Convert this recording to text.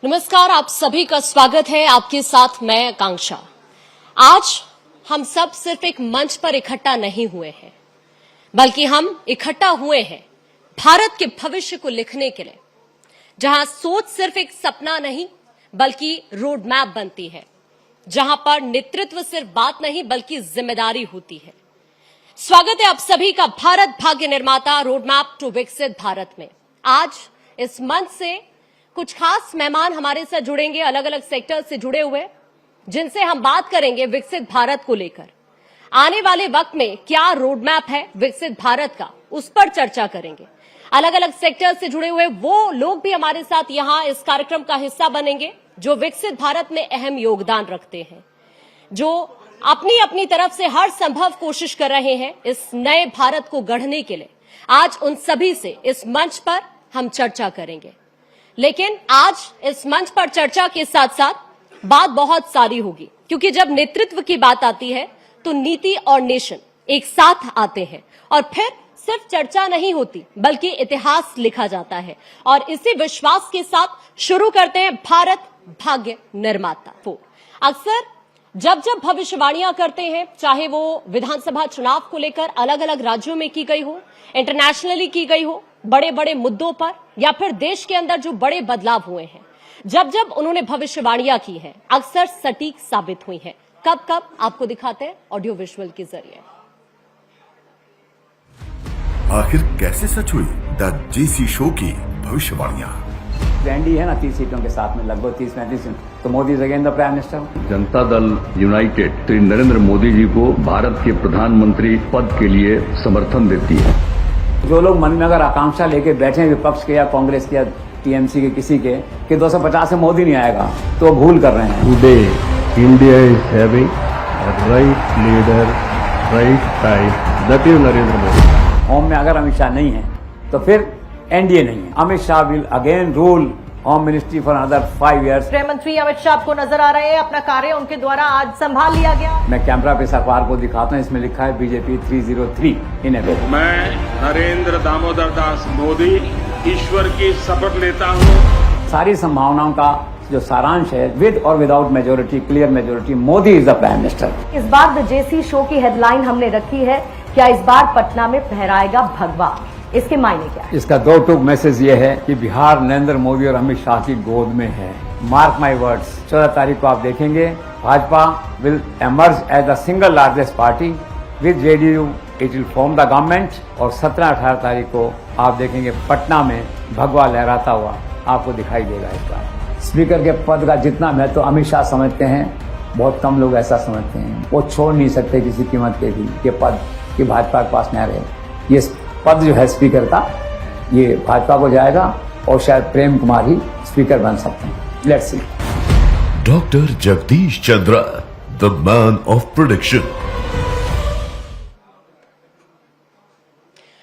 नमस्कार, आप सभी का स्वागत है। आपके साथ मैं आकांक्षा। आज हम सब सिर्फ एक मंच पर इकट्ठा नहीं हुए हैं, बल्कि हम इकट्ठा हुए हैं भारत के भविष्य को लिखने के लिए, जहां सोच सिर्फ एक सपना नहीं बल्कि रोड मैप बनती है, जहां पर नेतृत्व सिर्फ बात नहीं बल्कि जिम्मेदारी होती है। स्वागत है आप सभी का भारत भाग्य निर्माता रोड मैप टू विकसित भारत में। आज इस मंच से कुछ खास मेहमान हमारे साथ जुड़ेंगे, अलग अलग सेक्टर से जुड़े हुए, जिनसे हम बात करेंगे विकसित भारत को लेकर। आने वाले वक्त में क्या रोड मैप है विकसित भारत का, उस पर चर्चा करेंगे। अलग अलग सेक्टर से जुड़े हुए वो लोग भी हमारे साथ यहां इस कार्यक्रम का हिस्सा बनेंगे, जो विकसित भारत में अहम योगदान रखते हैं, जो अपनी अपनी तरफ से हर संभव कोशिश कर रहे हैं इस नए भारत को गढ़ने के लिए। आज उन सभी से इस मंच पर हम चर्चा करेंगे, लेकिन आज इस मंच पर चर्चा के साथ साथ बात बहुत सारी होगी, क्योंकि जब नेतृत्व की बात आती है तो नीति और नेशन एक साथ आते हैं और फिर सिर्फ चर्चा नहीं होती बल्कि इतिहास लिखा जाता है। और इसी विश्वास के साथ शुरू करते हैं भारत भाग्य निर्माता। अक्सर जब जब भविष्यवाणियां करते हैं, चाहे वो विधानसभा चुनाव को लेकर अलग अलग राज्यों में की गई हो, इंटरनेशनली की गई हो, बड़े बड़े मुद्दों पर, या फिर देश के अंदर जो बड़े बदलाव हुए हैं, जब जब उन्होंने भविष्यवाणियां की हैं, अक्सर सटीक साबित हुई हैं। कब कब आपको दिखाते हैं ऑडियो विजुअल के जरिए। आखिर कैसे सच हुई द जेसी शो की भविष्यवाणियां? एनडी है ना 30 सीटों के साथ में, लगभग 30-35 सीट, तो Modi is again the prime minister. Janata Dal United Shri Narendra Modi ji को भारत के प्रधानमंत्री पद के लिए समर्थन देती है। जो लोग मन में अगर आकांक्षा लेके बैठे हैं विपक्ष के या कांग्रेस के या टीएमसी के किसी के कि 250 से मोदी नहीं आएगा, तो वो भूल कर रहे हैं। Today India is having right leader, right time, that is Narendra Modi. Home में अगर अमित शाह नहीं है तो फिर एनडीए नहीं है। Amit Shah will again rule home ministry for another 5 years। गृह मंत्री अमित शाह आपको नजर आ रहे हैं, अपना कार्य उनके द्वारा आज संभाल लिया गया। मैं कैमरा पे इस अखबार को दिखाता हूँ, इसमें लिखा है बीजेपी 303 इन ए। मैं नरेंद्र दामोदर दास मोदी ईश्वर की शपथ लेता हूँ। सारी संभावनाओं का जो सारांश है, विद और without majority, clear majority, Modi is the prime minister. इस बार द जेसी शो की हेडलाइन हमने रखी है, क्या इस बार पटना में फहराएगा भगवा। इसके मायने क्या है? इसका 2 टूक मैसेज ये है कि बिहार नरेंद्र मोदी और अमित शाह की गोद में है। मार्क माई वर्ड्स, 14 तारीख को आप देखेंगे Bhajpa will emerge as the single largest party with JDU, it will form the government. और 17-18 तारीख को आप देखेंगे पटना में भगवा लहराता हुआ आपको दिखाई देगा। इस बार स्पीकर के पद का जितना महत्व तो अमित शाह समझते हैं, बहुत कम लोग ऐसा समझते हैं। वो छोड़ नहीं सकते किसी कीमत पे भी ये पद कि भाजपा के पास न रहे। ये पद जो है स्पीकर का, ये भाजपा को जाएगा और शायद प्रेम कुमार ही स्पीकर बन सकते हैं। Let's see. Doctor Jagdish Chandra, the man of prediction.